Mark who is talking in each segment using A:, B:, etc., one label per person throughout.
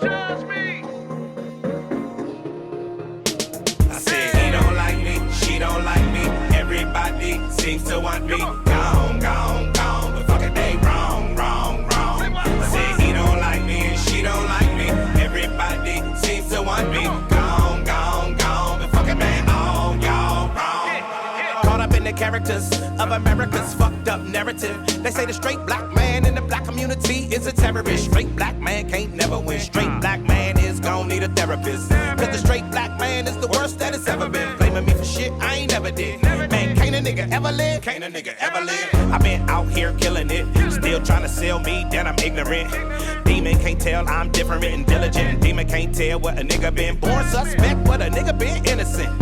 A: judge me.
B: I said he don't like me, she don't like me. Everybody seems to want me. Gone, gone, gone. But fuck it, they wrong, wrong, wrong. I said he don't like me and she don't like me. Everybody seems to want me. Gone, gone, gone. But fuck it, man, all y'all wrong. Caught up in the characters of America's fucked up narrative. They say the straight black man in the black community is a terrorist. Straight black man can't never win. Straight black man is gon' need a therapist. Cause the straight black man is the worst that it's ever been. Blaming me for shit I ain't never did. Man, can't a nigga ever live? Can't a nigga ever live? I've been out here killing it. Still trying to sell me that I'm ignorant. Demon can't tell I'm different and diligent. Demon can't tell what a nigga been. Born suspect, what a nigga been innocent.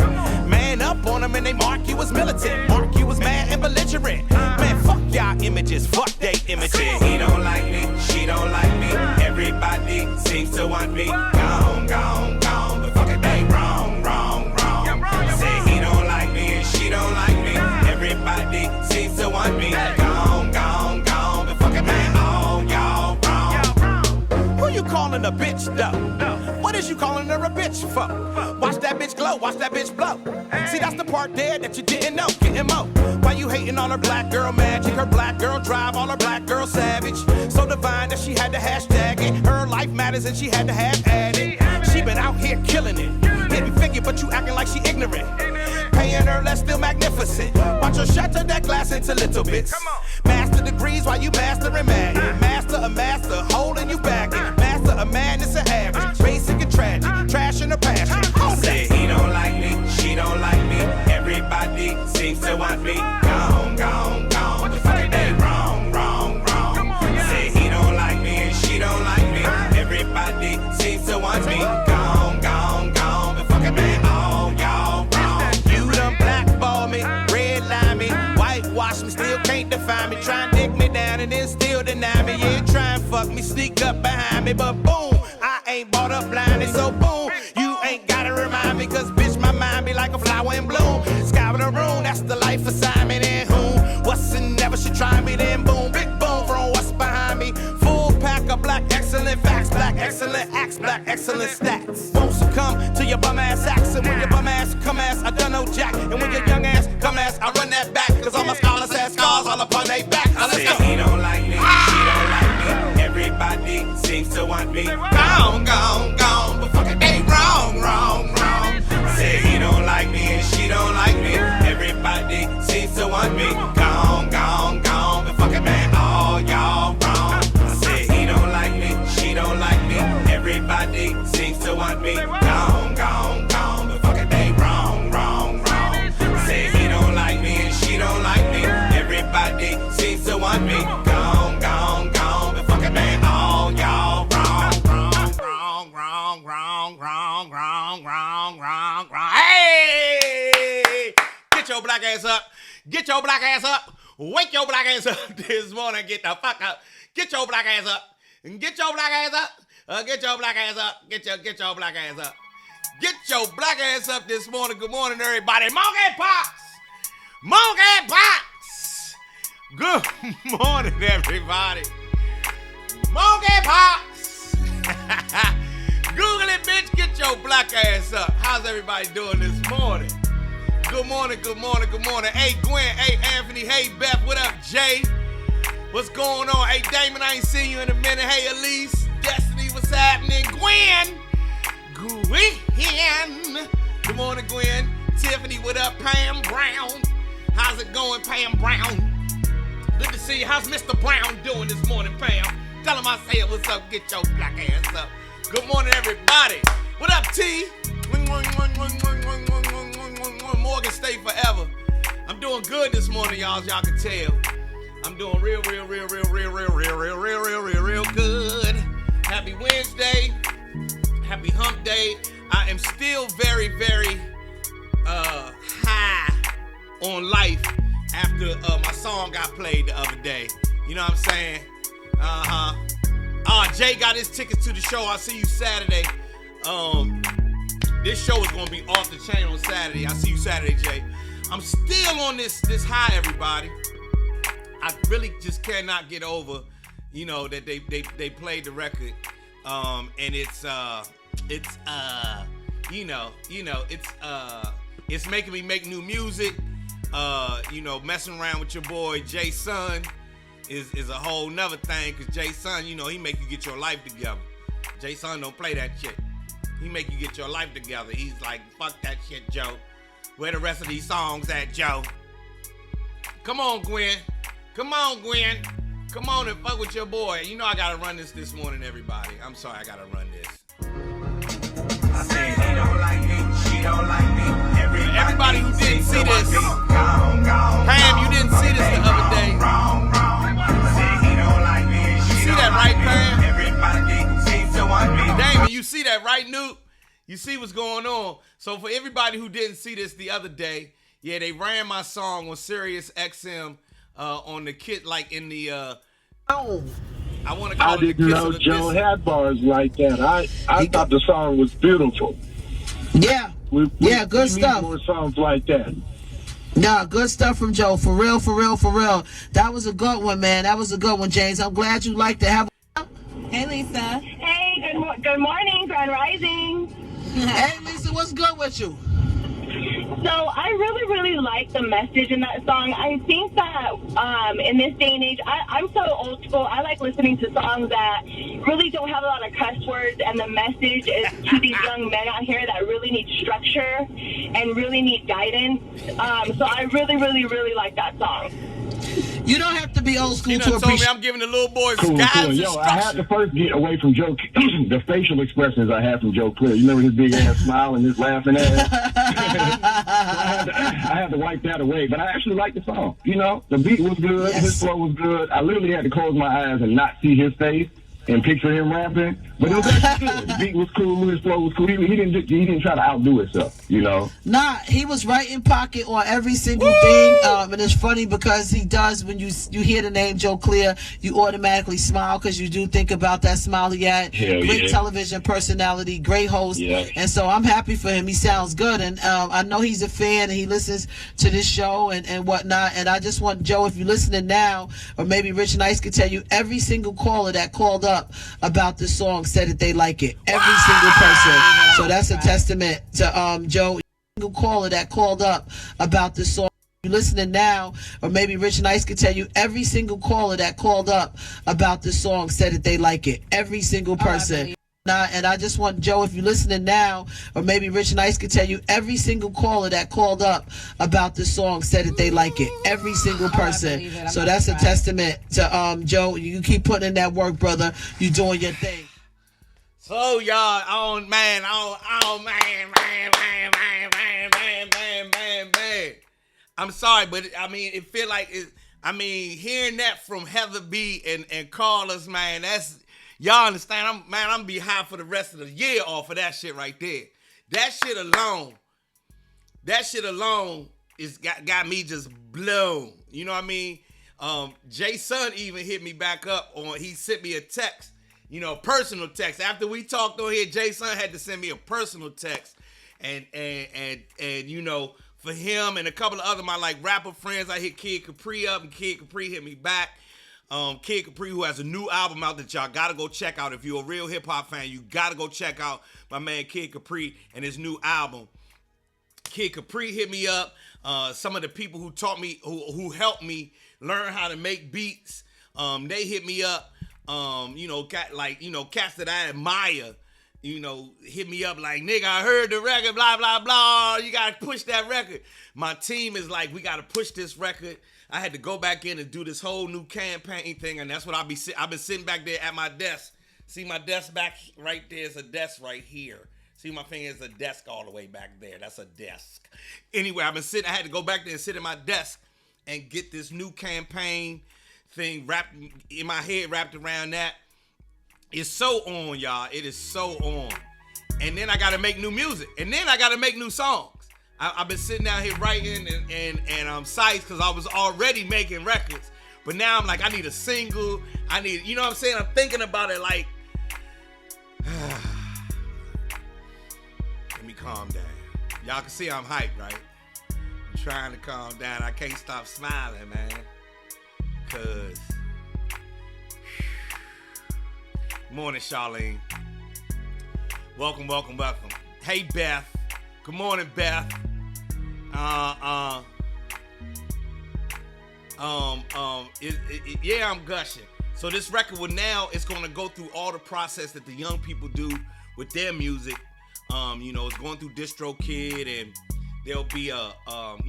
B: Man up on them and they mark you as militant. Mark you as mad and belligerent. Man, fuck y'all images, fuck they images. He don't like me, she don't like me. Everybody seems to want me. Gone, gone, gone. But fuck it, they wrong, wrong, wrong. Say he don't like me and she don't like me. Everybody seems to want me. Gone, gone, gone. But fuck it, man, all y'all wrong. Who you calling a bitch though? What is you calling her a bitch for? Watch that bitch glow, watch that bitch blow. See, that's the part there that you didn't know. Getting mo. Why you hating on her black girl magic? Her black girl drive, all her black girl savage. So divine that she had to hashtag it. Her life matters and she had to have added. She been out here killing it. Hitting figure, but you acting like she ignorant. Paying her less, still magnificent. Watch her shatter that glass into little bits. Master degrees while you mastering mad. Master a master, holding you back. Master a madness a average. Basic and tragic, trash in her passion. Said he don't like me, she don't like me. Everybody seems to want me. Gone, gone, gone. But fuck it, they wrong, wrong, wrong. Say he don't like me and she don't like me. Everybody seems to want me. Gone, gone, gone. But fuck it, man, all y'all wrong. You done blackball me, redline me, whitewash me, still can't define me. Try and dick me down and then still deny me. Yeah, try and fuck me, sneak up behind me, but boom, I ain't bought up blinded, so boom, you ain't gotta remind me, cause bitch, my mind be like a flower in bloom. Sky with a room, that's the life assignment, and whom, what's in never should try me, then boom, big boom from what's behind me. Full pack of black excellent facts, black excellent acts, black excellent stats. Won't succumb to your bum ass acts, and when your bum ass come ass, I done no jack, and when your young ass come ass, I run that back, cause all my scholars have scars all upon they back. Let's go. He don't like me, she don't like me, everybody seems to want me. Gone, gone, gone, but fuck it, they wrong, wrong, wrong. Say he don't like me and she don't like me, everybody seems to want me. Gone, gone, gone, but fuck it, man, all y'all wrong. Say he don't like me, she don't like me, everybody seems to want me. Gone, gone, gone, but fuck it, they wrong, wrong, wrong. Say he don't like me and she don't like me, everybody seems to want me. Gone, gone, gone, but fuck it, man, all y'all wrong, wrong, wrong, wrong, wrong, wrong, wrong, wrong, wrong. Hey! Get your black ass up. Get your black ass up. Wake your black ass up this morning. Get the fuck up. Get your black ass up. Get your black ass up. Get your black ass up. Get your black ass up. Get your black ass up this morning. Good morning, everybody. Monkey Pox. Monkey Pox. Good morning, everybody. Monkey Pox. Google it, bitch. Get your black ass up. How's everybody doing this morning? Good morning, good morning, good morning. Hey, Gwen. Hey, Anthony. Hey, Beth. What up, Jay? What's going on? Hey, Damon, I ain't seen you in a minute. Hey, Elise. Destiny, what's happening? Gwen. Good morning, Gwen. Tiffany, what up? Pam Brown. How's it going, Pam Brown? Good to see you. How's Mr. Brown doing this morning, Pam? Tell him I said what's up. Get your black ass up. Good morning, everybody. What up, T? Morgan State forever. I'm doing good this morning, y'all, as y'all can tell. I'm doing real good. Happy Wednesday. Happy hump day. I am still very high on life after my song got played the other day. You know what I'm saying? Jay got his tickets to the show. I'll see you Saturday. This show is gonna be off the chain on Saturday. I'll see you Saturday, Jay. I'm still on this high, everybody. I really just cannot get over, you know, that they played the record And it's making me make new music. Messing around with your boy Jay Sun is a whole nother thing, cause Jay Sun, he make you get your life together. Jay Sun don't play that shit. He make you get your life together. He's like, fuck that shit, Joe. Where the rest of these songs at, Joe? Come on, Gwen. Come on, Gwen. Come on and fuck with your boy. I gotta run this morning, everybody. I'm sorry, I gotta run this.
A: I say he don't like me, she don't like me.
B: Everybody who didn't see this, Pam, you didn't see this the other day. You see that, right, Pam? Damon, you see that, right, Nuke? You see what's going on. So for everybody who didn't see this the other day, yeah, they ran my song on Sirius XM on the kit, like in the I want to call it the
C: didn't know Joe had bars like that. I thought the song was beautiful.
D: Yeah.
C: We
D: Good stuff.
C: Need more songs like that.
D: Nah, good stuff from Joe. For real. That was a good one, man. That was a good one, James. I'm glad you liked it.
E: Hey, Lisa.
F: Hey, good morning, Grand Rising.
D: Hey, Lisa, what's good with you?
F: So I really like the message in that song. I think that in this day and age, I'm so old school. I like listening to songs that really don't have a lot of cuss words, and the message is to these young men out here that really need structure and really need guidance. So I really like that song.
D: You don't have to be old school to
B: told me I'm giving the little boys
C: Cool.
B: guidance.
C: Yo, I had to first get away from Joe, the facial expressions I had from Joe Clear. You remember his big ass smile and his laughing ass? I had to wipe that away. But I actually liked the song. The beat was good.
D: Yes.
C: His flow was good. I literally had to close my eyes and not see his face and picture him rapping. But it was actually good. The beat was cool. His flow was cool. He didn't try to outdo himself,
D: Nah, he was right in pocket on every single thing. And it's funny because he does, when you hear the name Joe Clear, you automatically smile because you do think about that smile he had.
C: Hell
D: great
C: yeah.
D: television personality, great host.
C: Yeah.
D: And so I'm happy for him. He sounds good. And I know he's a fan and he listens to this show and whatnot. And I just want, Joe, if you're listening now, or maybe Rich Nice could tell you, every single caller that called up about this song said that they like it. Every single person. So that's a testament to Joe. Single caller that called up about this song. You're listening now, or maybe Rich Nice could tell you, every single caller that called up about this song said that they like it. Every single person. And I just want, Joe, if you're listening now, or maybe Rich Nice could tell you, every single caller that called up about this song said that they like it. Every single person. So that's a testament to Joe. You keep putting in that work, brother. You doing your thing.
B: So y'all, man. I'm sorry, but it feel like hearing that from Heather B and Carlos, man, that's, y'all understand, I'm gonna be high for the rest of the year off of that shit right there. That shit alone is got me just blown. You know what I mean? Jay Sun even hit me back up he sent me a text, personal text. After we talked on here, Jay Sun had to send me a personal text. And for him and a couple of other my rapper friends, I hit Kid Capri up, and Kid Capri hit me back. Kid Capri, who has a new album out that y'all gotta go check out. If you're a real hip hop fan, you gotta go check out my man Kid Capri and his new album. Kid Capri hit me up. Some of the people who taught me, who helped me learn how to make beats, they hit me up. Cats that I admire, hit me up like, nigga, I heard the record, blah, blah, blah. You got to push that record. My team is like, we got to push this record. I had to go back in and do this whole new campaign thing, and that's what I've been sitting back there at my desk. See my desk back right there's a desk right here. See my finger is a desk all the way back there. That's a desk. Anyway, I had to go back there and sit at my desk and get this new campaign thing wrapped in my head, wrapped around that. It's so on, y'all. It is so on. And then I got to make new music. And then I got to make new songs. I've been sitting down here writing and I'm psyched because I was already making records. But now I'm like, I need a single. I need, you know what I'm saying? I'm thinking about it like, let me calm down. Y'all can see I'm hyped, right? I'm trying to calm down. I can't stop smiling, man. Cause morning, Charlene. Welcome. Hey, Beth. Good morning, Beth. Yeah, I'm gushing. So this record it's going to go through all the process that the young people do with their music. It's going through DistroKid, and there'll be I'm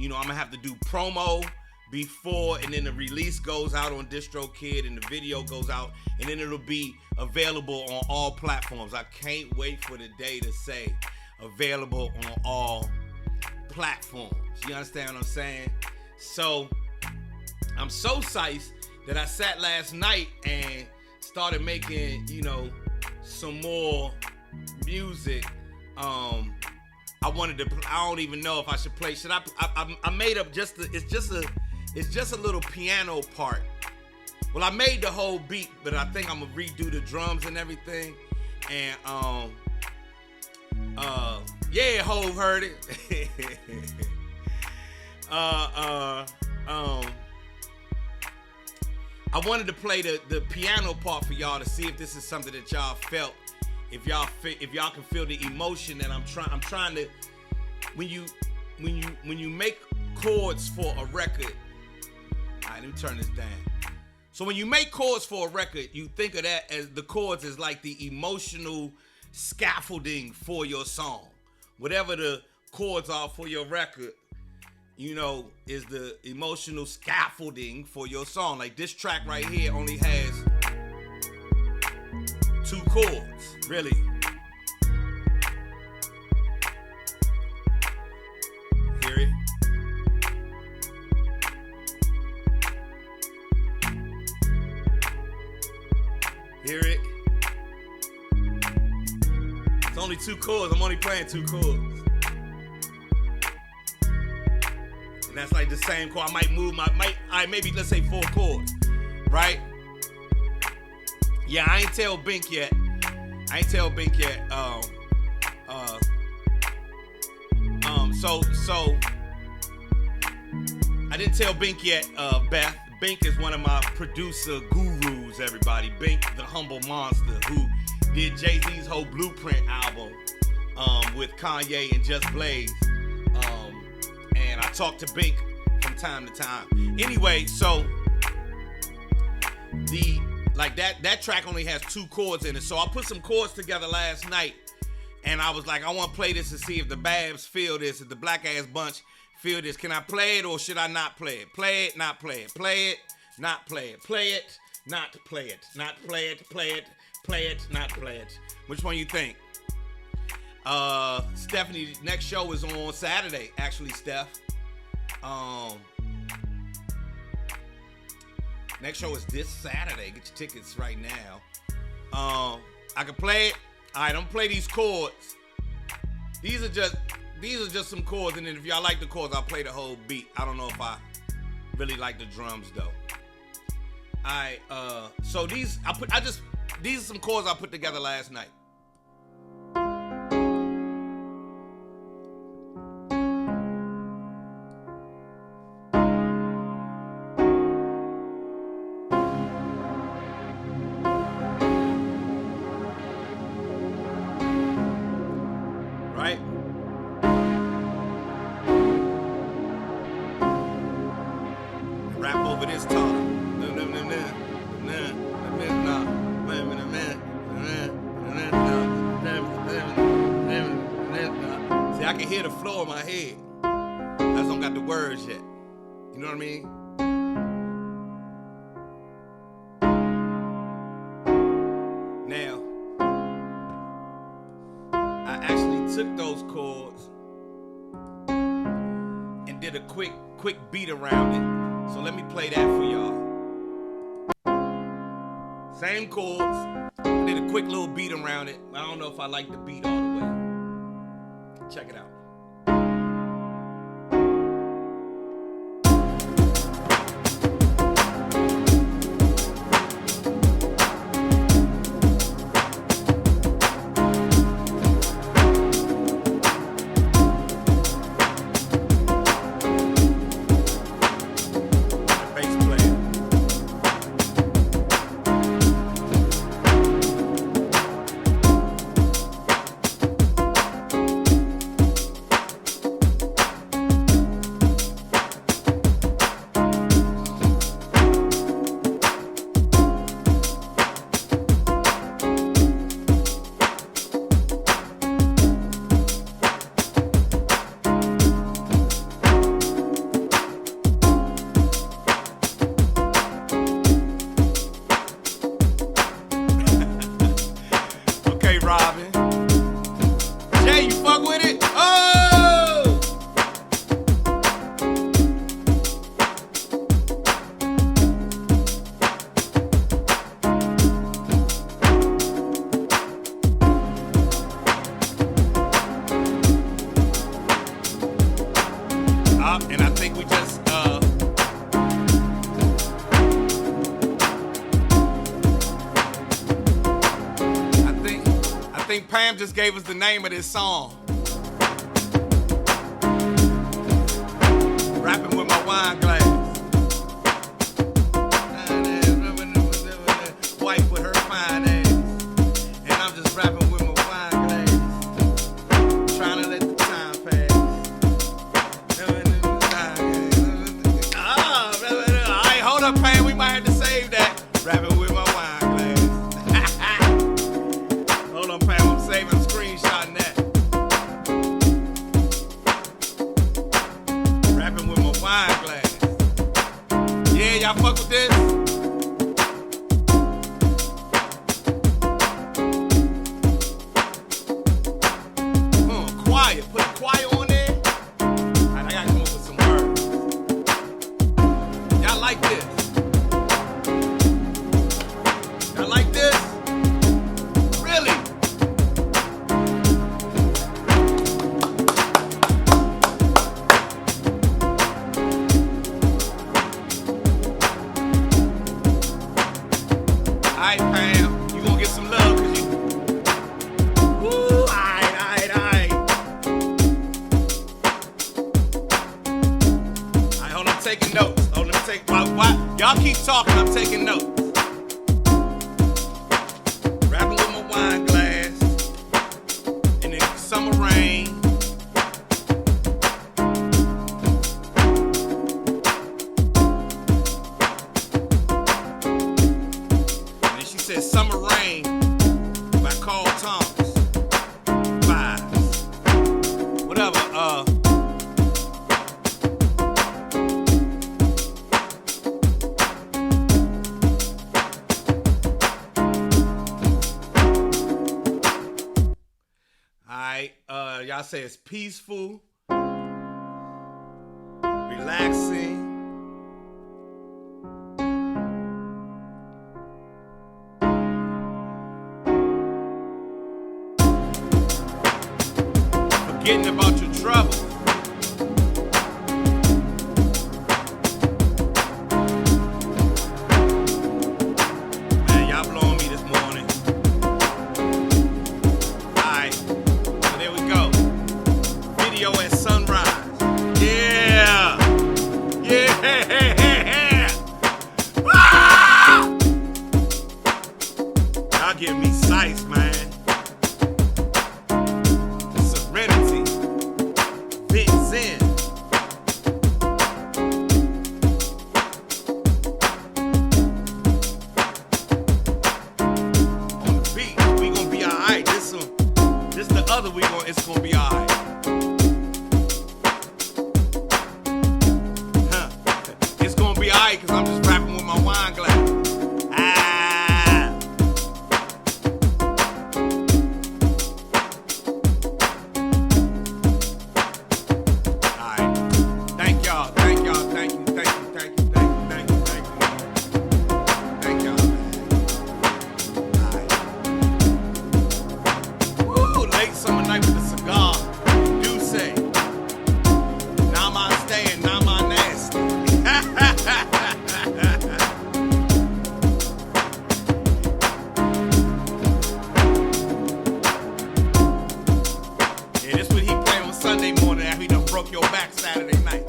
B: gonna have to do promo before, and then the release goes out on DistroKid, and the video goes out, and then it'll be available on all platforms. I can't wait for the day to say available on all platforms. You understand what I'm saying? So I'm so psyched that I sat last night and started making, some more music. I don't even know if I should play. I made up it's just a little piano part. Well, I made the whole beat, but I think I'm gonna redo the drums and everything. And yeah, Hov heard it. I wanted to play the piano part for y'all to see if this is something that y'all felt. If y'all can feel the emotion that I'm trying to. When you make chords for a record. All right, let me turn this down. So when you make chords for a record, you think of that as the chords is like the emotional scaffolding for your song. Whatever the chords are for your record, is the emotional scaffolding for your song. Like this track right here only has 2 chords, really. Hear it? Hear it? It's only 2 chords. I'm only playing 2 chords. And that's like the same chord. I might move maybe let's say 4 chords, right? Yeah, I ain't tell Bink yet. So I didn't tell Bink yet, Beth. Bink is one of my producer gurus, everybody. Bink, the humble monster, who did Jay-Z's whole Blueprint album with Kanye and Just Blaze. And I talk to Bink from time to time. Anyway, so that track only has 2 chords in it. So I put some chords together last night, and I was like, I want to play this to see if the Babs feel this, if the Black Ass Bunch feel this. Can I play it or should I not play it? Play it, not play it. Play it, not play it. Play it, not play it. Not play it, play it, play it, not play it. Which one you think? Stephanie, next show is on Saturday, actually, Steph. Next show is this Saturday. Get your tickets right now. I can play it. All right, I'm gonna play these chords. These are just some chords, and then if y'all like the chords, I'll play the whole beat. I don't know if I really like the drums though. All right, so these are some chords I put together last night. Quick beat around it. So let me play that for y'all. Same chords. Did a quick little beat around it. I don't know if I like the beat all the way. Check it out. Jay, you fuck with it? Oh! And I think we just I think Pam just gave us the name of this song. Rapping with my wine glass. Wife with her fine ass. And I'm just rapping with my wine glass. Trying to let the time pass. Alright, hold up, Pam. We might have to save that. Rapping with my wine glass. Hold on, Pam. I'm saving a screenshot in that. Rapping with my wine glass. Yeah, y'all fuck with this? Quiet. Put a quiet on there. Alright, I gotta come up with some words. Y'all like this? Y'all like this? Really? Alright, Pam, you gonna get some love cause you. Woo, alright. Alright, hold on, I'm taking notes. Hold on, why? Y'all keep talking, I'm taking notes. Rapping with my wine glass. In the summer rain. And then she said Summer Rain by Carl Thomas. Vibes. Whatever, Alright, y'all say it's peaceful, relaxing. Forgetting about your troubles. Man, y'all blowing me this morning. Alright, so there we go. Video at sunrise. Yeah! Yeah! Ah! Y'all give me sights, man. Serenity. Big Zen. On the beach, we gonna be alright. This the other it's gonna be alright. It's gonna be alright because I'm just rapping with my wine glass. Alright. Thank y'all. Thank you. Thank y'all, man. Alright. Woo, late summer night with a cigar. Do say. Now my staying, now my nasty. Yeah, this what he playing on Sunday morning after he done broke your back Saturday night.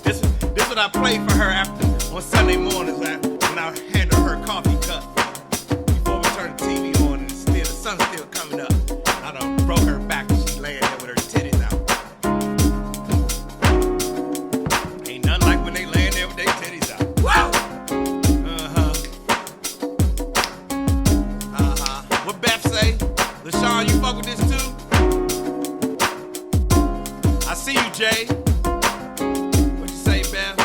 B: This what I play for her after on Sunday mornings when I hand her her coffee cup before we turn the TV on and the sun's still coming up. I done broke her back and she laying there with her titties out. Ain't nothing like when they laying there with their titties out. Wow! What Beth say? LaShawn, you fuck with this too? I see you, Jay. What you say, Beth?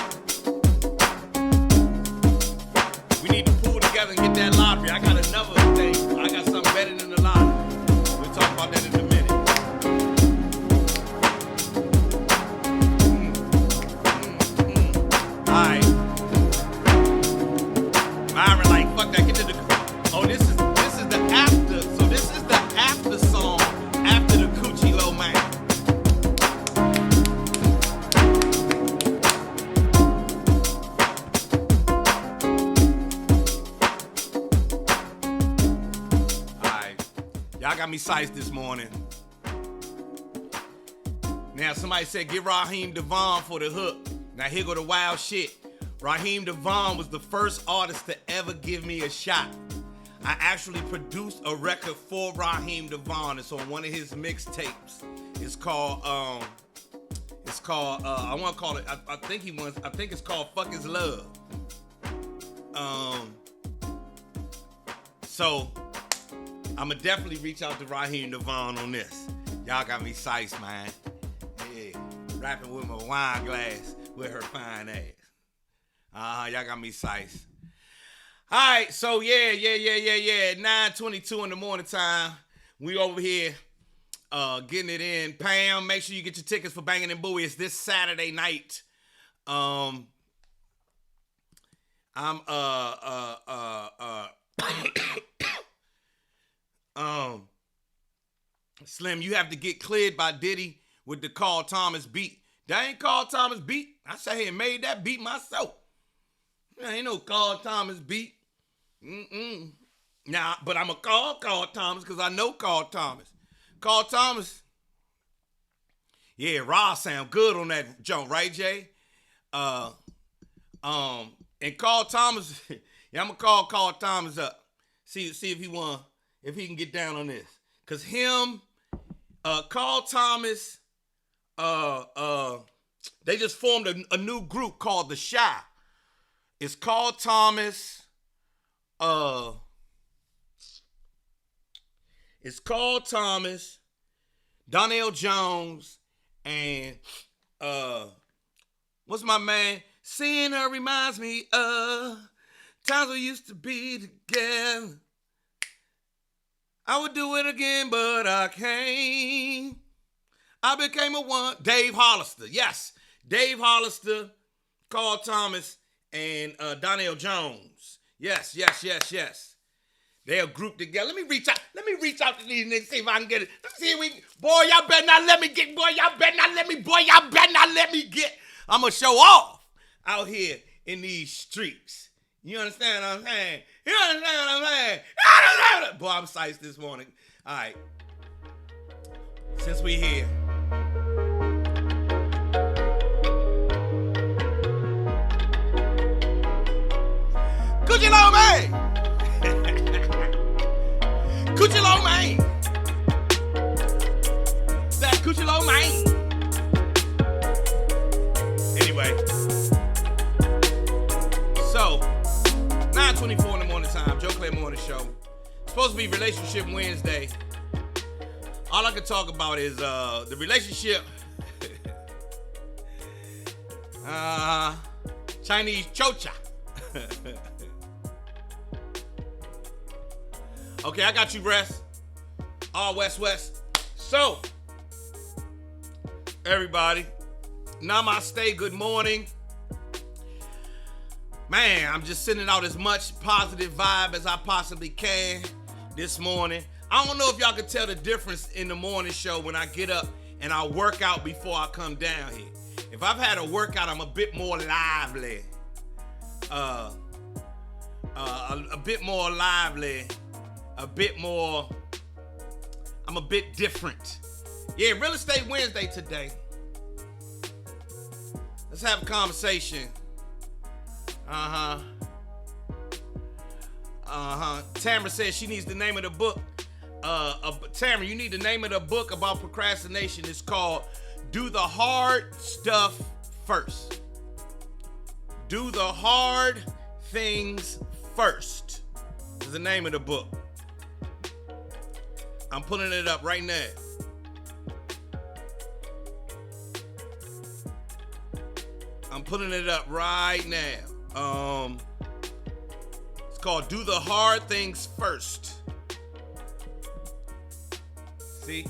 B: We need to pull together and get that lottery. I got another thing. I got something better than the lottery. We'll talk about Y'all got me sized this morning. Now, somebody said, get Raheem DeVaughn for the hook. Now, here go the wild shit. Raheem DeVaughn was the first artist to ever give me a shot. I actually produced a record for Raheem DeVaughn. It's on one of his mixtapes. It's called, I want to call it, I think it's called Fuck Is Love. So, I'm going to definitely reach out to Raheem DeVaughn on this. Y'all got me sized, man. Yeah, rapping with my wine glass with her fine ass. Y'all got me sized. All right, so yeah. 9:22 in the morning time. We over here getting it in. Pam, make sure you get your tickets for Bangin' and Bowie. It's this Saturday night. Slim, you have to get cleared by Diddy with the Carl Thomas beat. That ain't Carl Thomas beat. I sat here and made that beat myself. There ain't no Carl Thomas beat. Now, but I'm going to call Carl Thomas because I know Carl Thomas. Carl Thomas, yeah, Raw sound good on that joint, right, Jay? And Carl Thomas, yeah, I'm going to call Carl Thomas up. See if he can get down on this. Because him, Carl Thomas, they just formed a new group called The Shy. It's Carl Thomas, Donnell Jones, and what's my man? Seeing her reminds me of times we used to be together. I would do it again, but I can't. I became a one. Dave Hollister. Yes. Dave Hollister, Carl Thomas, and Donnell Jones. Yes. They're grouped together. Let me reach out to these niggas, see if I can get it. Let's see if we, boy, y'all better not let me get. I'm going to show off out here in these streets. You understand what I'm saying? Boy, I'm psyched this morning. All right. Since we here. Coochie Lo Man. Coochie Lo Man. That Coochie Lo Man. Anyway. So, 9:24 in the morning time, Joe Clay Morning Show. Supposed to be Relationship Wednesday. All I can talk about is the relationship. Chinese chocha. Okay, I got you, Rest. All West. So, everybody, namaste, good morning. Man, I'm just sending out as much positive vibe as I possibly can this morning. I don't know if y'all can tell the difference in the morning show when I get up and I work out before I come down here. If I've had a workout, I'm a bit more lively. A bit more lively. I'm a bit different. Yeah, Real Estate Wednesday today. Let's have a conversation. Tamara says she needs the name of the book. Tamara, you need the name of the book about procrastination. It's called Do the Hard Stuff First. Do the Hard Things First is the name of the book. I'm putting it up right now. It's called Do the Hard Things First. See?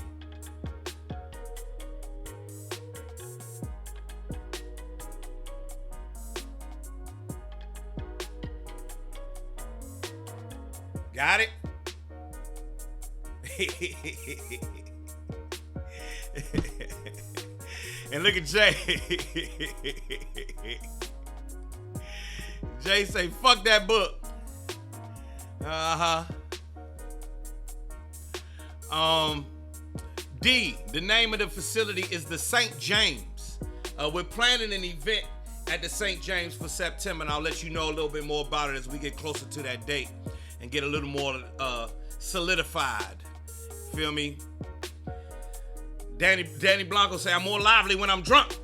B: Got it? And look at Jay. Jay say, fuck that book.
E: D, the name of the facility is the St. James. We're planning an event at the St. James for September, and I'll let you know a little bit more about it as we get closer to that date and get a little more solidified. Feel me? Danny Blanco say, I'm more lively when I'm drunk.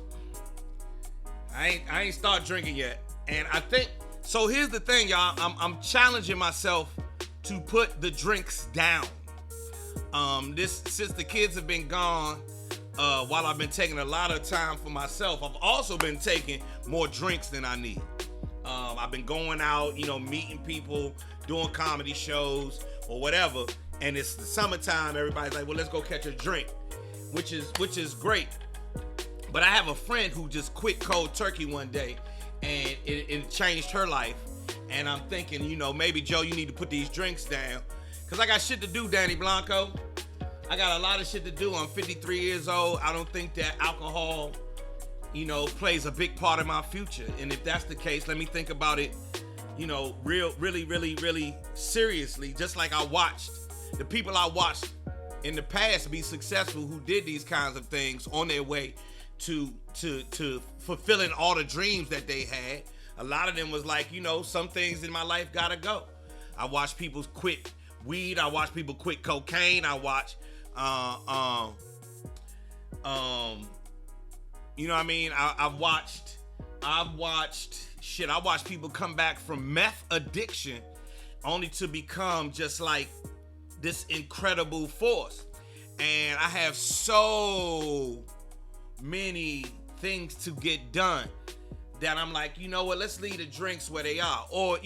E: I ain't start drinking yet. And I think, so here's the thing, y'all. I'm challenging myself to put the drinks down. Since the kids have been gone, while I've been taking a lot of time for myself, I've also been taking more drinks than I need. I've been going out, meeting people, doing comedy shows or whatever. And it's the summertime. Everybody's like, well, let's go catch a drink, which is great. But I have a friend who just quit cold turkey one day, and it changed her life. And I'm thinking, maybe Joe, you need to put these drinks down. Because I got shit to do, Danny Blanco. I got a lot of shit to do. I'm 53 years old. I don't think that alcohol, plays a big part of my future. And if that's the case, let me think about it, really seriously. Just like I watched the people I watched in the past be successful who did these kinds of things on their way to fulfilling all the dreams that they had. A lot of them was like, some things in my life gotta go. I watched people quit weed. I watched people quit cocaine. I watch, you know what I mean? I've watched shit. I watched people come back from meth addiction only to become just like this incredible force. And I have so many things to get done that I'm like, you know what? Let's leave the drinks where they are, or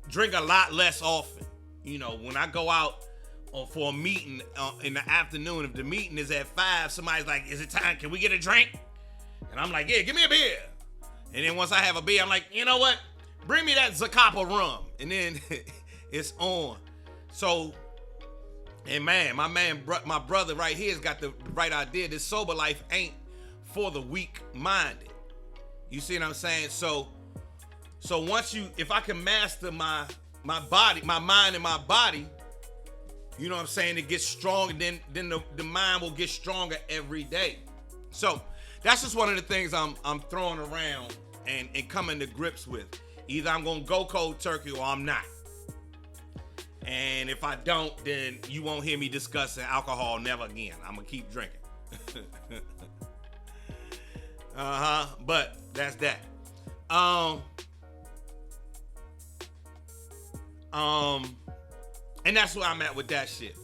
E: drink a lot less often. When I go out for a meeting in the afternoon, if the meeting is at 5, somebody's like, is it time? Can we get a drink? And I'm like, yeah, give me a beer. And then once I have a beer, I'm like, you know what? Bring me that Zacapa rum. And then it's on. So, and man, my brother right here has got the right idea. This sober life ain't for the weak-minded. You see what I'm saying? So once if I can master my body, my mind and my body, you know what I'm saying, it gets stronger, then the mind will get stronger every day. So that's just one of the things I'm throwing around and coming to grips with. Either I'm gonna go cold turkey or I'm not. And if I don't, then you won't hear me discussing alcohol never again. I'm gonna keep drinking. But that's that. And that's where I'm at with that shit.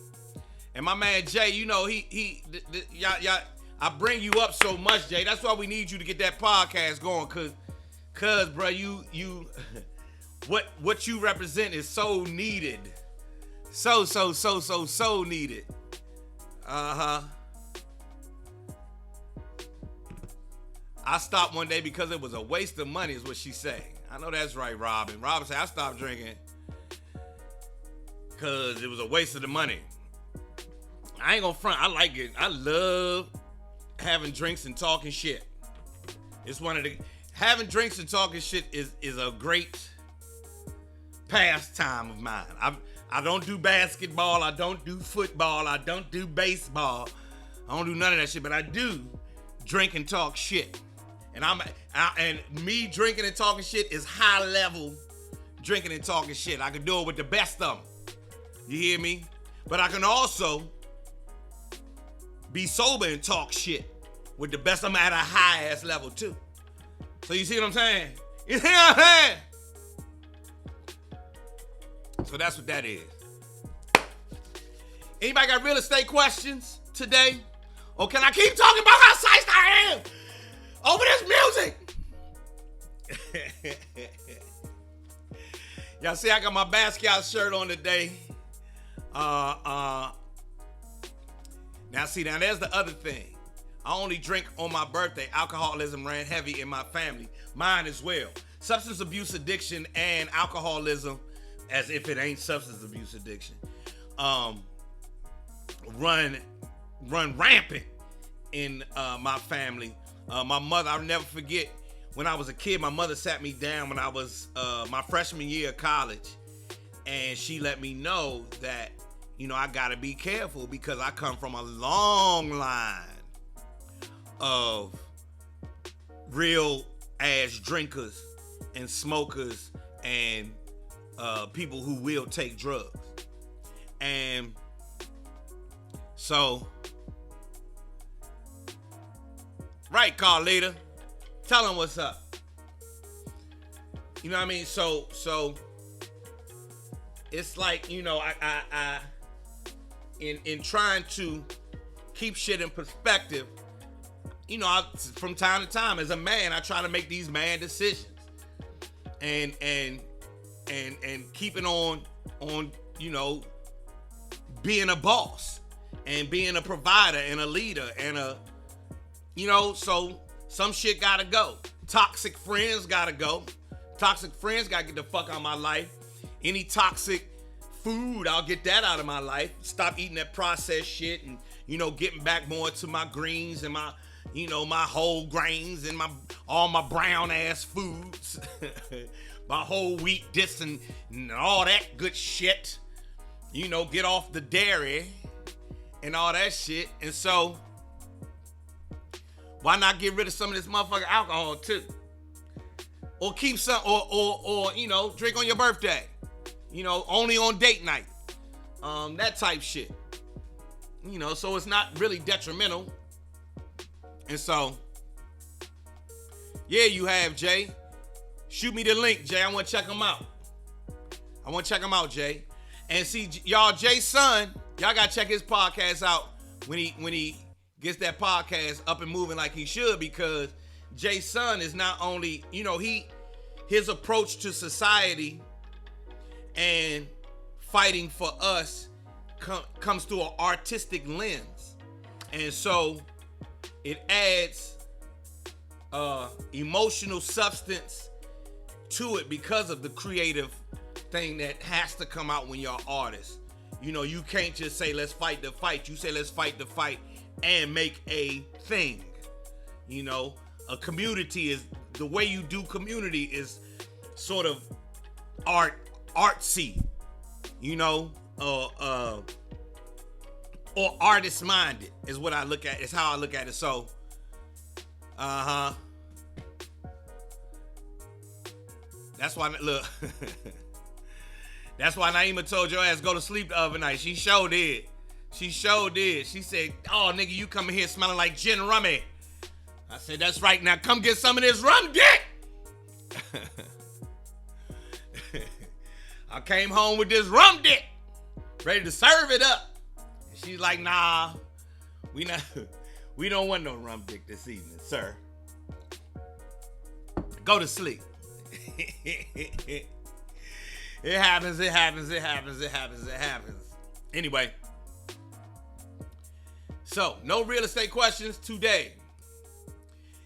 E: And my man Jay, y'all, I bring you up so much, Jay. That's why we need you to get that podcast going, cause bro, you what you represent is so needed. So needed. I stopped one day because it was a waste of money, is what she said. I know that's right, Robin. Robin said, I stopped drinking because it was a waste of the money. I ain't gonna front. I like it. I love having drinks and talking shit. It's having drinks and talking shit is a great pastime of mine. I don't do basketball. I don't do football. I don't do baseball. I don't do none of that shit, but I do drink and talk shit. And me drinking and talking shit is high level drinking and talking shit. I can do it with the best of them. You hear me? But I can also be sober and talk shit with the best of them at a high ass level too. So you see what I'm saying? You see what I'm saying? So that's what that is. Anybody got real estate questions today? Or can I keep talking about how psyched I am over this music? Y'all see I got my Basquiat shirt on today. Now there's the other thing. I only drink on my birthday. Alcoholism ran heavy in my family. Mine as well. Substance abuse addiction and alcoholism, as if it ain't substance abuse addiction, run rampant in my family. My mother, I'll never forget, when I was a kid, my mother sat me down when I was my freshman year of college, and she let me know that, I gotta be careful because I come from a long line of real ass drinkers and smokers and people who will take drugs. And so, right, Carlita, tell them what's up. You know what I mean? So it's like, I in trying to keep shit in perspective, from time to time as a man, I try to make these man decisions and keeping on, being a boss and being a provider and a leader and so some shit gotta go. Toxic friends gotta go. Toxic friends gotta get the fuck out of my life. Any toxic food, I'll get that out of my life. Stop eating that processed shit and, getting back more to my greens and my, my whole grains and all my brown ass foods. My whole wheat this and all that good shit. Get off the dairy and all that shit. And so, why not get rid of some of this motherfucking alcohol too? Or keep some, or drink on your birthday. Only on date night. That type shit. So it's not really detrimental. And so, yeah, you have, Jay. Shoot me the link, Jay. I want to check them out. Jay. And see, y'all, Jay's son, y'all got to check his podcast out when he gets that podcast up and moving like he should, because Jay's son is not only, his approach to society and fighting for us comes through an artistic lens. And so it adds emotional substance to it because of the creative thing that has to come out when you're an artist. You can't just say, let's fight the fight. You say, let's fight the fight and make a thing. A community is, the way you do community is sort of artsy, or artist minded is what I look at. It's how I look at it. So, that's why, look, that's why Naima told your ass go to sleep the other night. She sure did. She said, oh, nigga, you coming here smelling like gin rummy. I said, that's right. Now come get some of this rum dick. I came home with this rum dick, ready to serve it up. And she's like, nah, we don't want no rum dick this evening, sir. Go to sleep. It happens. Anyway, so no real estate questions today.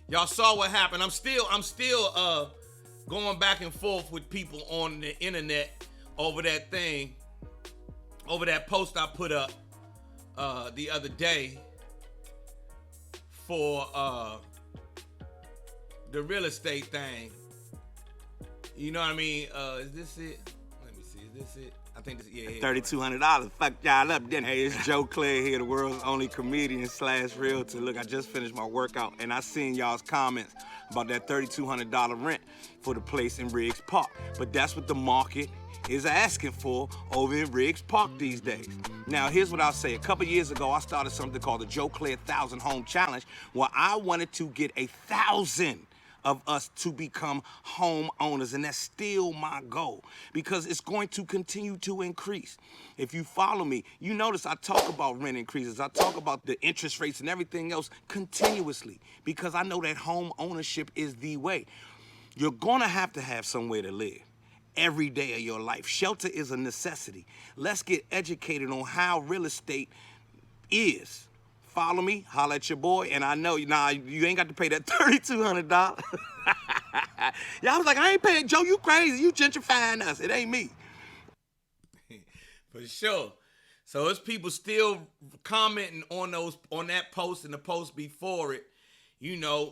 E: Y'all saw what happened. I'm still going back and forth with people on the internet over that post I put up the other day for the real estate thing. You know what I mean? Is this it? Let me see. Is this it? I think this, yeah.
G: $3,200 fucked y'all up, didn't it? Hey, it's Joe Clay here, the world's only comedian / realtor. Look, I just finished my workout, and I seen y'all's comments about that $3,200 rent for the place in Riggs Park. But that's what the market is asking for over in Riggs Park these days. Now, here's what I'll say. A couple years ago, I started something called the Joe Clay 1,000 Home Challenge, where I wanted to get 1,000 of us to become homeowners, and that's still my goal because it's going to continue to increase. If you follow me, you notice I talk about rent increases, I talk about the interest rates and everything else continuously because I know that home ownership is the way. You're gonna have to have somewhere to live every day of your life. Shelter is a necessity. Let's get educated on how real estate is. Follow me, holla at your boy, and I know you ain't got to pay that $3,200. Y'all was like, I ain't paying. Joe, you crazy. You gentrifying us. It ain't me.
E: For sure. So it's people still commenting on that post and the post before it.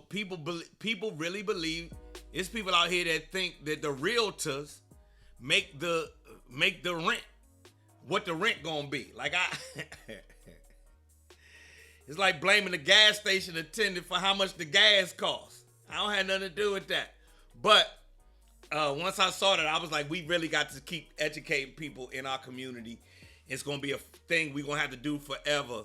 E: People really believe it's people out here that think that the realtors make the rent what the rent gonna be. Like it's like blaming the gas station attendant for how much the gas costs. I don't have nothing to do with that. But once I saw that, I was like, we really got to keep educating people in our community. It's gonna be a thing we're gonna have to do forever.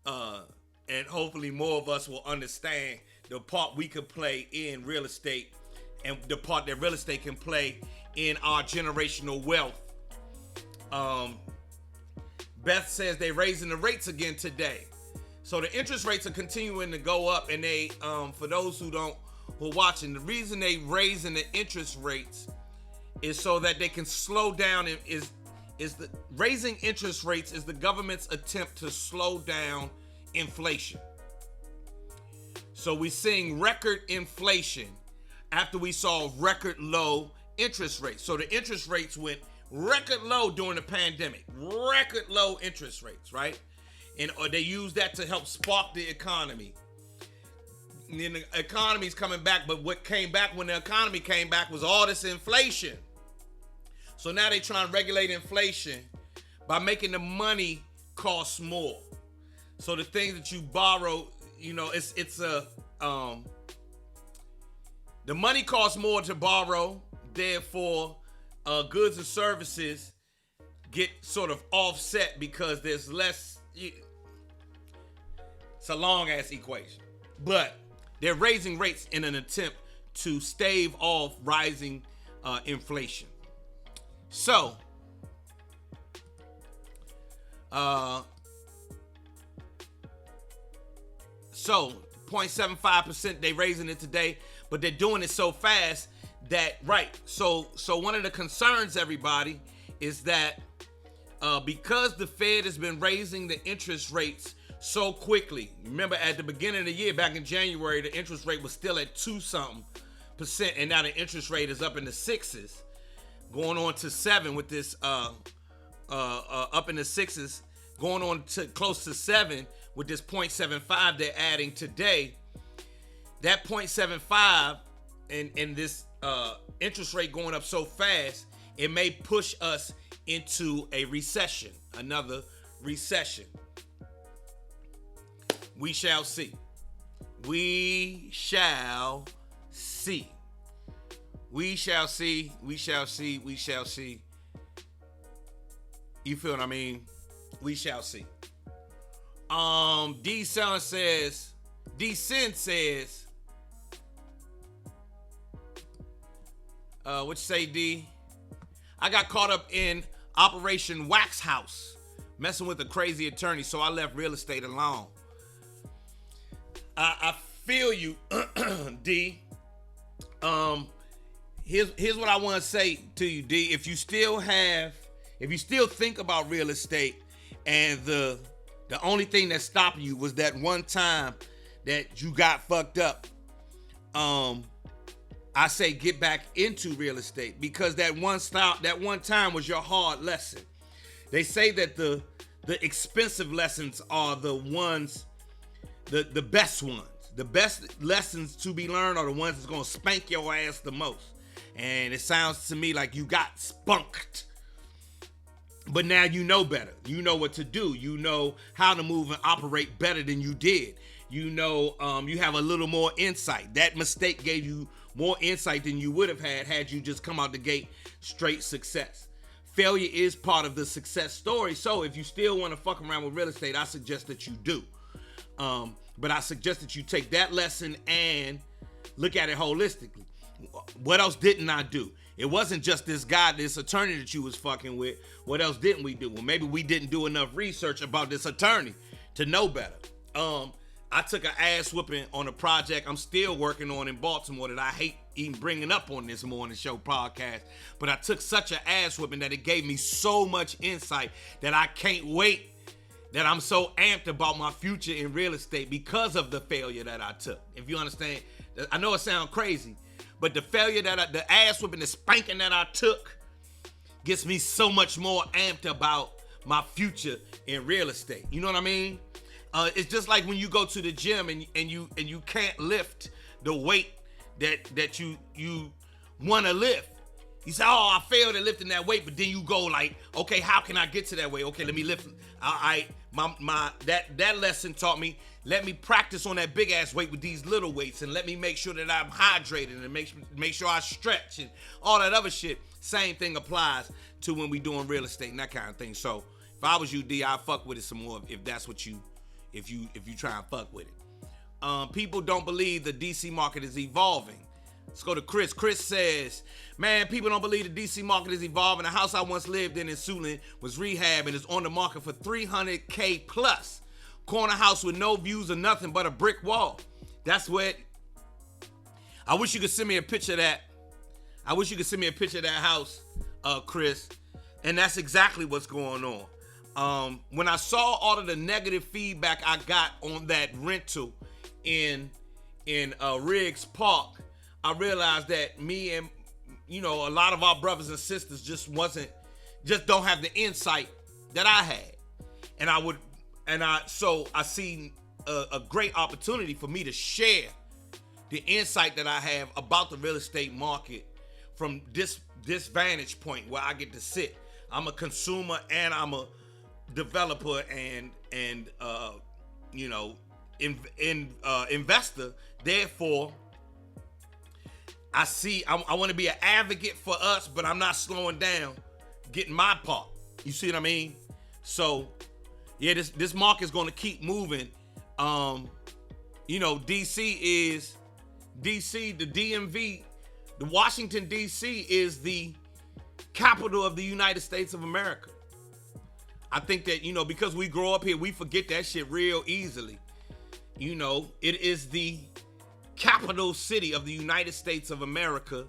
E: And hopefully more of us will understand the part we could play in real estate and the part that real estate can play in our generational wealth. Beth says they're raising the rates again today. So the interest rates are continuing to go up, and they, for those who are watching, the reason they raising the interest rates is so that they can slow down. Raising interest rates is the government's attempt to slow down inflation. So we're seeing record inflation after we saw record low interest rates. So the interest rates went record low during the pandemic. Record low interest rates, right? And they used that to help spark the economy. And then the economy's coming back, but what came back when the economy came back was all this inflation. So now they trying to regulate inflation by making the money cost more. So the things that you borrow, you know, the money costs more to borrow, therefore goods and services get sort of offset because there's less. It's a long ass equation, but they're raising rates in an attempt to stave off rising inflation. So 0.75%, they raising it today, but they're doing it so fast that, right. So one of the concerns, everybody, is that because the Fed has been raising the interest rates so quickly. Remember at the beginning of the year, back in January, the interest rate was still at 2-something%, and now the interest rate is up in the 6s, going on to 7 with this up in the 6s, going on to close to 7 with this 0.75 they're adding today. That 0.75 and this interest rate going up so fast, it may push us into a recession, another recession. We shall see. We shall see. We shall see. We shall see. We shall see. You feel what I mean? We shall see. D-Sin says, what you say, D? I got caught up in Operation Wax House, messing with a crazy attorney, so I left real estate alone. I feel you, D. Here's what I want to say to you, D. If you still think about real estate, and the only thing that stopped you was that one time that you got fucked up, I say get back into real estate, because that one time was your hard lesson. They say that the expensive lessons are the ones, the best ones. The best lessons to be learned are the ones that's gonna spank your ass the most. And it sounds to me like you got spunked. But now you know better. You know what to do. You know how to move and operate better than you did. You know, you have a little more insight. That mistake gave you more insight than you would have had you just come out the gate straight success. Failure is part of the success story. So if you still want to fuck around with real estate, I suggest that you do. But I suggest that you take that lesson and look at it holistically. What else didn't I do? It wasn't just this guy, this attorney that you was fucking with. What else didn't we do? Well, maybe we didn't do enough research about this attorney to know better. I took an ass whooping on a project I'm still working on in Baltimore that I hate even bringing up on this morning show podcast. But I took such an ass whooping that it gave me so much insight that I can't wait, that I'm so amped about my future in real estate because of the failure that I took. If you understand, I know it sounds crazy, but the failure the ass whooping, the spanking that I took gets me so much more amped about my future in real estate. You know what I mean? It's just like when you go to the gym and you can't lift the weight that you want to lift. You say, oh, I failed at lifting that weight, but then you go like, okay, how can I get to that weight? Okay, let me lift. That lesson taught me, let me practice on that big ass weight with these little weights, and let me make sure that I'm hydrated and make sure I stretch and all that other shit. Same thing applies to when we doing real estate and that kind of thing. So if I was you, D, I'd fuck with it some more if that's what you, if you try and fuck with it. People don't believe the DC market is evolving. Let's go to Chris. Chris says, man, people don't believe the DC market is evolving. The house I once lived in Suitland was rehab and is on the market for $300K plus. Corner house with no views or nothing but a brick wall. That's what, I wish you could send me a picture of that. I wish you could send me a picture of that house, Chris. And that's exactly what's going on. When I saw all of the negative feedback I got on that rental in Riggs Park, I realized that me and, a lot of our brothers and sisters just don't have the insight that I had. So I seen a great opportunity for me to share the insight that I have about the real estate market from this vantage point where I get to sit. I'm a consumer and I'm a developer and investor. Therefore, I want to be an advocate for us, but I'm not slowing down, getting my part. You see what I mean? So, yeah, this market's going to keep moving. DC, the DMV, the Washington, D.C. is the capital of the United States of America. I think that, because we grow up here, we forget that shit real easily. It is the capital city of the United States of America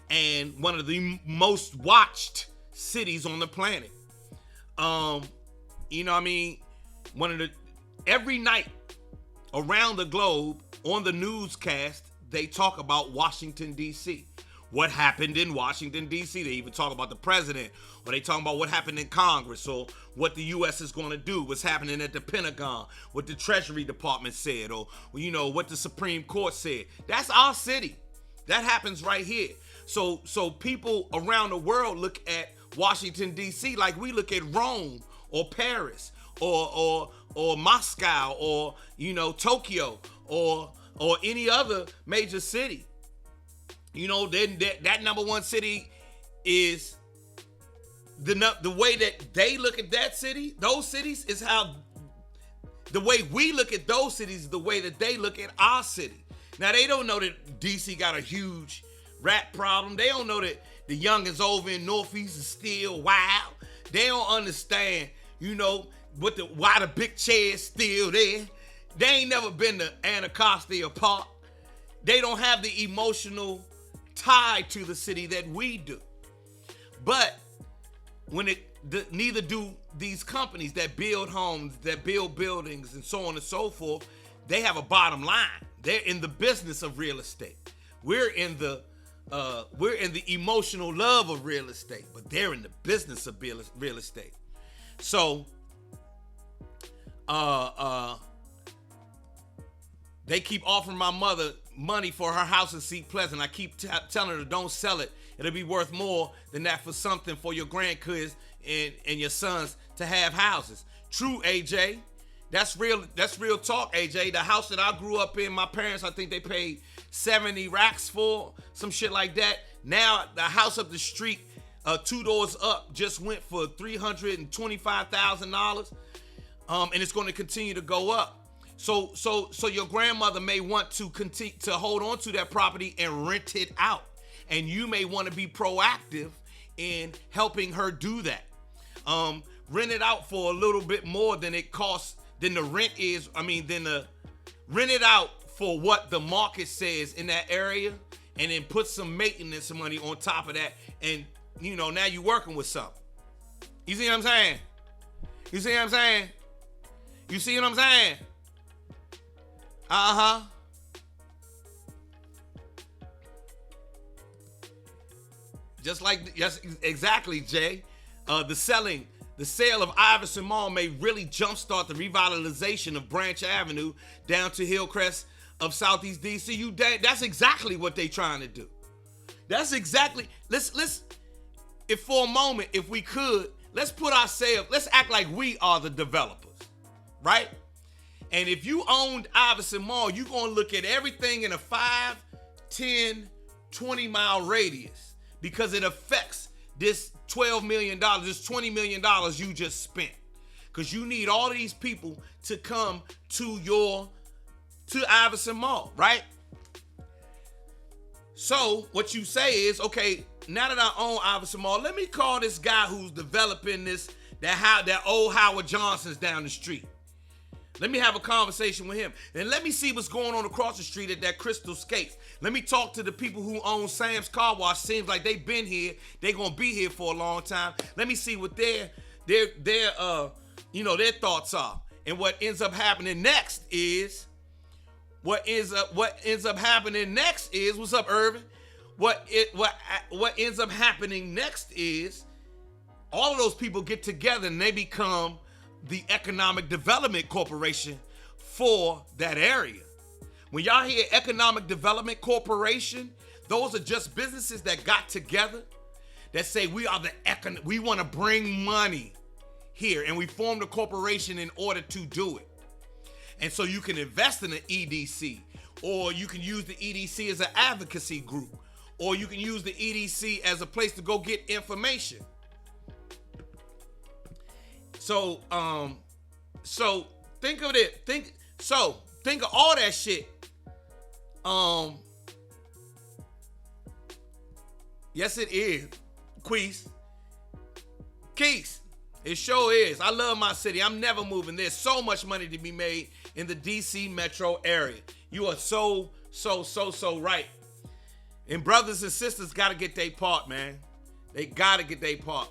E: and one of the most watched cities on the planet. Every night around the globe on the newscast, they talk about Washington, D.C. What happened in Washington, D.C. They even talk about the president, or they talk about what happened in Congress, or what the U.S. is going to do, what's happening at the Pentagon, what the Treasury Department said, or, what the Supreme Court said. That's our city. That happens right here. So people around the world look at Washington, D.C. like we look at Rome or Paris or Moscow or, Tokyo or any other major city. Then that number one city is the way that they look at that city. Those cities is how the way we look at those cities is the way that they look at our city. Now they don't know that DC got a huge rat problem. They don't know that the youngins over in Northeast is still wild. They don't understand, why the big chair is still there. They ain't never been to Anacostia Park. They don't have the emotional tie to the city that we do. But neither do these companies that build homes, that build buildings, and so on and so forth. They have a bottom line. They're in the business of real estate. We're in the emotional love of real estate, but they're in the business of real estate. So, they keep offering my mother money for her house in Seat Pleasant. I keep telling her, don't sell it. It'll be worth more than that for something for your grandkids and your sons to have houses. True, AJ. That's real talk, AJ. The house that I grew up in, my parents, I think they paid 70 racks for, some shit like that. Now, the house up the street, 2 doors up, just went for $325,000. And it's going to continue to go up. So your grandmother may want to continue to hold on to that property and rent it out. And you may want to be proactive in helping her do that. Rent it out for a little bit more than it costs, than the rent is. Rent it out for what the market says in that area, and then put some maintenance money on top of that. And, now you're working with something. You see what I'm saying? You see what I'm saying? You see what I'm saying? Uh-huh. Just like, yes, exactly, Jay. The sale of Iverson Mall may really jumpstart the revitalization of Branch Avenue down to Hillcrest of Southeast DC. That's exactly what they trying to do. That's exactly. Let's if for a moment, if we could, let's act like we are the developers, right? And if you owned Iverson Mall, you're gonna look at everything in a 5, 10, 20 mile radius because it affects this $12 million, this $20 million you just spent. Because you need all of these people to come to Iverson Mall, right? So what you say is, okay, now that I own Iverson Mall, let me call this guy who's developing that old Howard Johnson's down the street. Let me have a conversation with him. And let me see what's going on across the street at that Crystal Skates. Let me talk to the people who own Sam's Car Wash. Seems like they've been here. They're going to be here for a long time. Let me see what their thoughts are. And what ends up happening next is, what's up, Irvin? What ends up happening next is all of those people get together and they become the Economic Development Corporation for that area. When y'all hear Economic Development Corporation, those are just businesses that got together that say we want to bring money here, and we formed a corporation in order to do it. And so you can invest in an EDC, or you can use the EDC as an advocacy group, or you can use the EDC as a place to go get information. So think of it. Think of all that shit. Yes, it is. Keys. It sure is. I love my city. I'm never moving. There's so much money to be made in the DC metro area. You are so right. And brothers and sisters got to get their part, man. They got to get their part.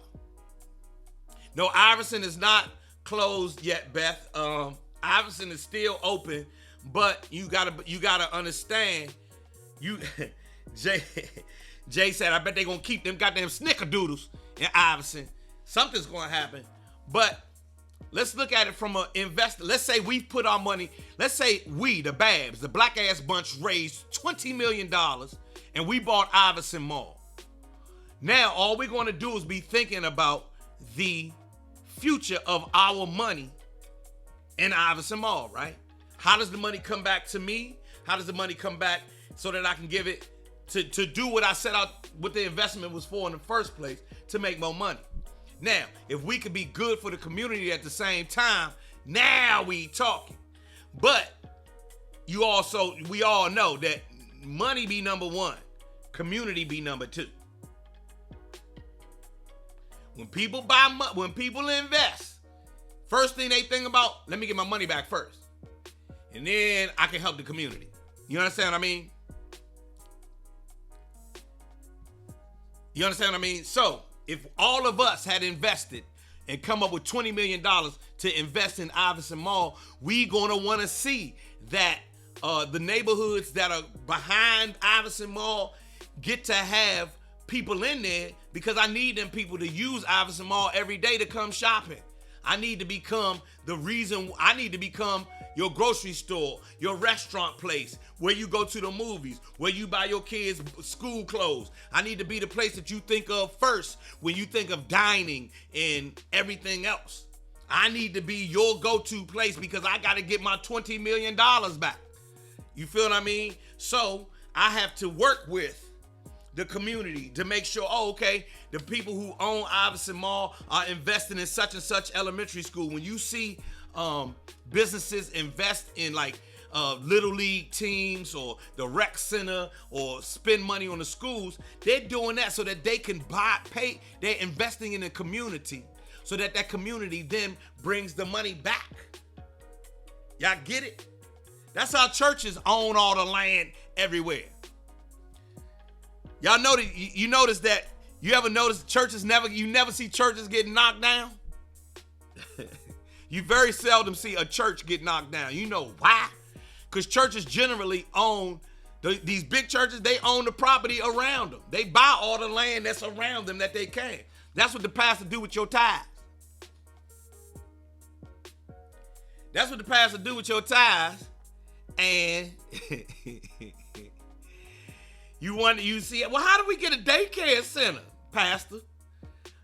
E: No, Iverson is not closed yet, Beth. Iverson is still open, but you gotta understand. Jay said, I bet they gonna keep them goddamn snickerdoodles in Iverson. Something's gonna happen. But let's look at it from an investor. Let's say we put our money. Let's say we, the Babs, the black ass bunch, raised $20 million, and we bought Iverson Mall. Now all we're gonna do is be thinking about the future of our money in Iverson Mall, right? How does the money come back to me? How does the money come back so that I can give it to do what I set out, what the investment was for in the first place, to make more money? Now, if we could be good for the community at the same time, now we talking. But we all know that money be number one, community be number two. When people invest, first thing they think about, let me get my money back first. And then I can help the community. You understand what I mean? So, if all of us had invested and come up with $20 million to invest in Iverson Mall, we gonna wanna see that the neighborhoods that are behind Iverson Mall get to have people in there, because I need them people to use Iverson Mall every day to come shopping. I need to become your grocery store, your restaurant place, where you go to the movies, where you buy your kids school clothes. I need to be the place that you think of first when you think of dining and everything else. I need to be your go-to place because I got to get my $20 million back. You feel what I mean? So I have to work with the community to make sure, the people who own Iverson Mall are investing in such and such elementary school. When you see businesses invest in little league teams or the rec center or spend money on the schools, they're doing that so that they can pay. They're investing in the community so that community then brings the money back. Y'all get it? That's how churches own all the land everywhere. Y'all know that you notice that. You ever notice you never see churches get knocked down? You very seldom see a church get knocked down. You know why? Because churches generally own, these big churches, they own the property around them. They buy all the land that's around them that they can. That's what the pastor do with your tithes. That's what the pastor do with your tithes. And You see, well, how do we get a daycare center, Pastor?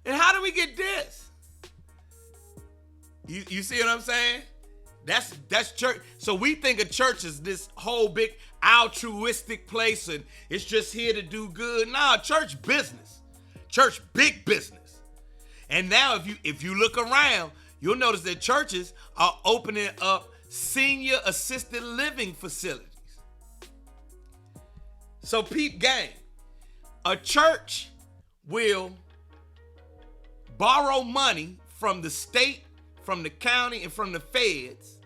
E: And how do we get this? You see what I'm saying? That's church. So we think of church as this whole big altruistic place and it's just here to do good. Nah, church business. Church big business. And now if you look around, you'll notice that churches are opening up senior assisted living facilities. So peep gang, a church will borrow money from the state, from the county, and from the feds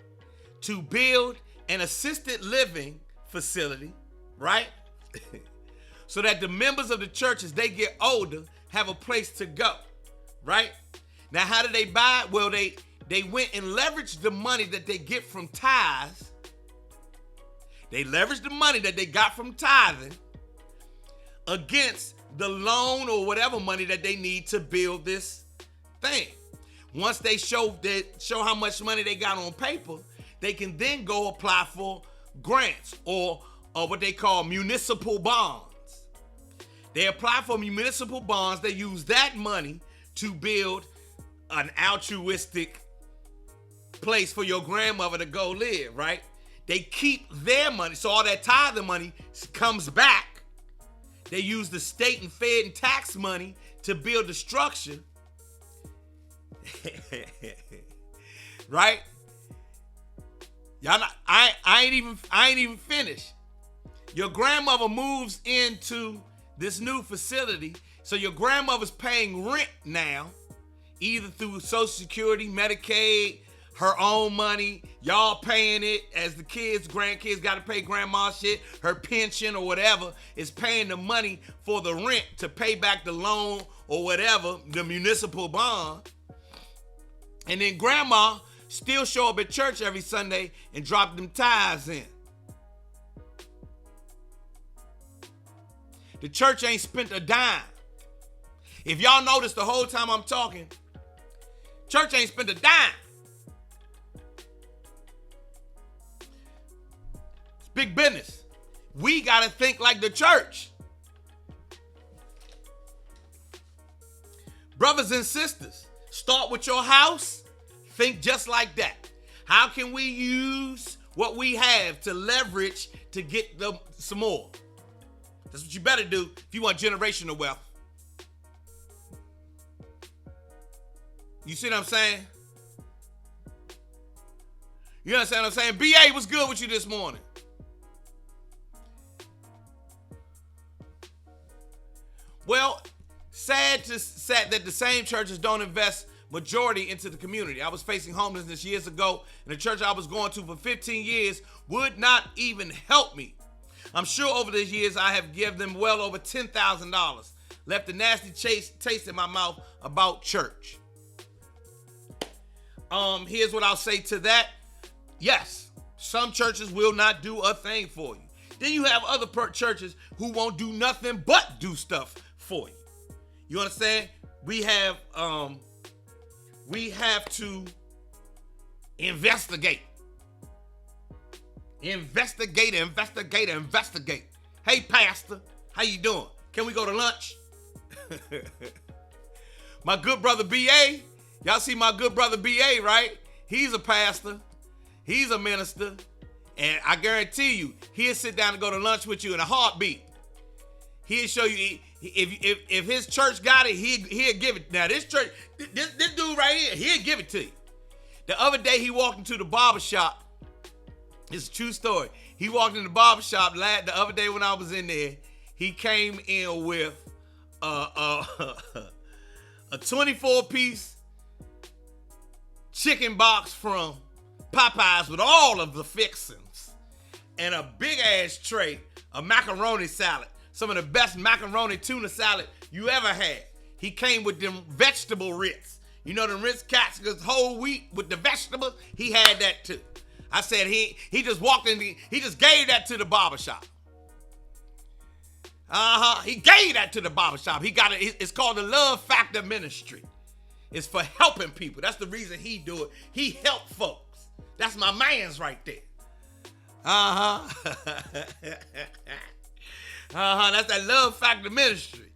E: to build an assisted living facility, right? So that the members of the church, as they get older, have a place to go, right? Now, how did they buy it? Well, they went and leveraged the money that they get from tithes. They leveraged the money that they got from tithing against the loan or whatever money that they need to build this thing. Once they show how much money they got on paper, they can then go apply for grants or what they call municipal bonds. They apply for municipal bonds. They use that money to build an altruistic place for your grandmother to go live, right? They keep their money, so all that tithing money comes back. They use the state and fed and tax money to build the structure. Right? Y'all not, I ain't even finished. Your grandmother moves into this new facility, so your grandmother's paying rent now, either through Social Security, Medicaid, her own money. Y'all paying it as the kids, grandkids got to pay grandma shit. Her pension or whatever is paying the money for the rent to pay back the loan or whatever, the municipal bond. And then grandma still show up at church every Sunday and drop them tithes in. The church ain't spent a dime. If y'all notice the whole time I'm talking, church ain't spent a dime. It's big business. We got to think like the church. Brothers and sisters, start with your house. Think just like that. How can we use what we have to leverage to get some more? That's what you better do if you want generational wealth. You see what I'm saying? You understand what I'm saying? BA, what's good with you this morning? Well, sad that the same churches don't invest majority into the community. I was facing homelessness years ago, and the church I was going to for 15 years would not even help me. I'm sure over the years I have given them well over $10,000. Left a nasty taste in my mouth about church. Here's what I'll say to that. Yes, some churches will not do a thing for you. Then you have other churches who won't do nothing but do stuff for you. You understand? We have to investigate. Investigate. Hey, pastor, how you doing? Can we go to lunch? My good brother B.A., y'all see my good brother B.A., right? He's a pastor. He's a minister. And I guarantee you, he'll sit down and go to lunch with you in a heartbeat. He'll show you, if his church got it, he'll give it. Now, this church, this dude right here, he'll give it to you. The other day, he walked into the barbershop. It's a true story. He walked in the barbershop the other day when I was in there. He came in with a 24-piece chicken box from Popeyes with all of the fixings and a big-ass tray of macaroni salad. Some of the best macaroni tuna salad you ever had. He came with them vegetable Ritz. You know them Ritz Catskills whole wheat with the vegetables? He had that too. I said he just walked in, he just gave that to the barbershop. He gave that to the barbershop. He got it. It's called the Love Factor Ministry. It's for helping people. That's the reason he do it. He help folks. That's my man's right there. That's that Love Factor ministry.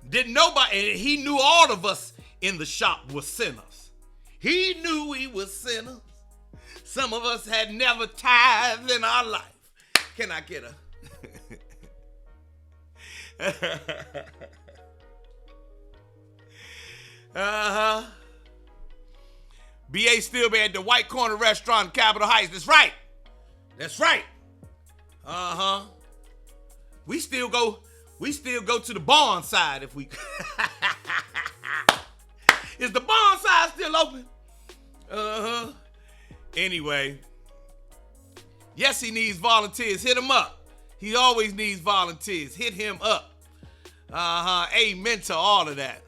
E: Didn't nobody, and he knew all of us in the shop were sinners. He knew we were sinners. Some of us had never tithed in our life. Can I get a? B.A. still be at the White Corner Restaurant in Capitol Heights. That's right. That's right. We still go to the barn side if we Is the barn side still open? Anyway. Yes, he needs volunteers. Hit him up. He always needs volunteers. Hit him up. Amen to all of that.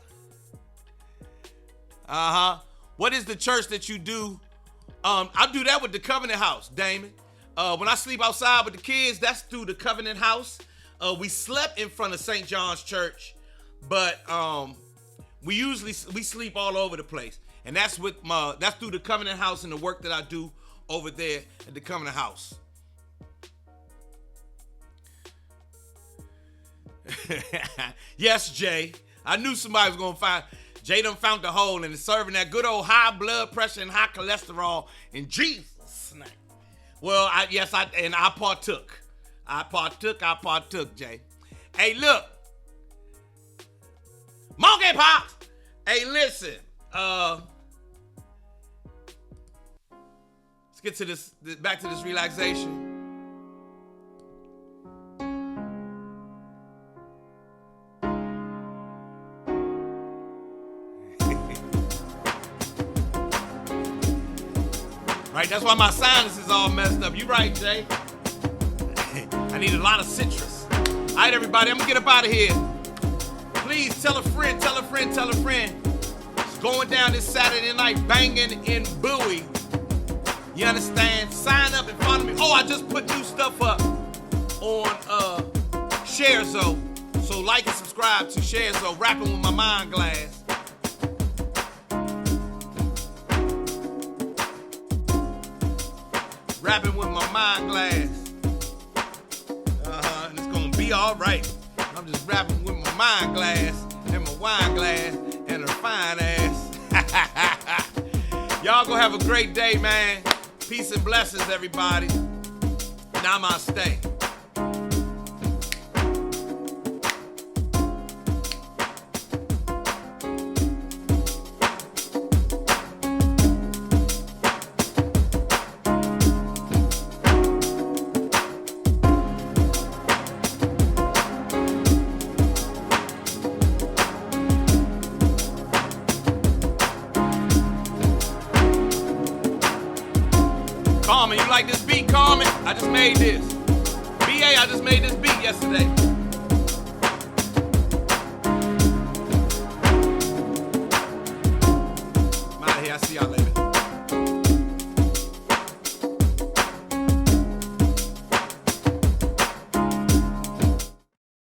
E: What is the church that you do? I do that with the Covenant House, Damon. When I sleep outside with the kids, that's through the Covenant House. We slept in front of St. John's Church, but we sleep all over the place, and that's through the Covenant House and the work that I do over there at the Covenant House. Yes, Jay. I knew somebody was gonna find. Jay done found the hole and is serving that good old high blood pressure and high cholesterol in Jesus' name. Well, I partook. I partook, Jay. Hey, look. Monkey Pops. Hey, listen. Let's get to back to this relaxation. Right, that's why my sinus is all messed up. You right, Jay. I need a lot of citrus. All right, everybody, I'm gonna get up out of here. Please tell a friend, tell a friend, tell a friend. It's going down this Saturday night, banging in Bowie. You understand? Sign up and follow me. Oh, I just put new stuff up on ShareZo. So like and subscribe to ShareZo, Rapping with My Mind Glass. Rapping with my mind glass. And it's gonna be all right. I'm just rapping with my mind glass and my wine glass and her fine ass. Y'all gonna have a great day, man. Peace and blessings, everybody. Namaste. Carmen, you like this beat, Carmen? I just made this. BA, I just made this beat yesterday. I'm out of here. I'll see y'all later.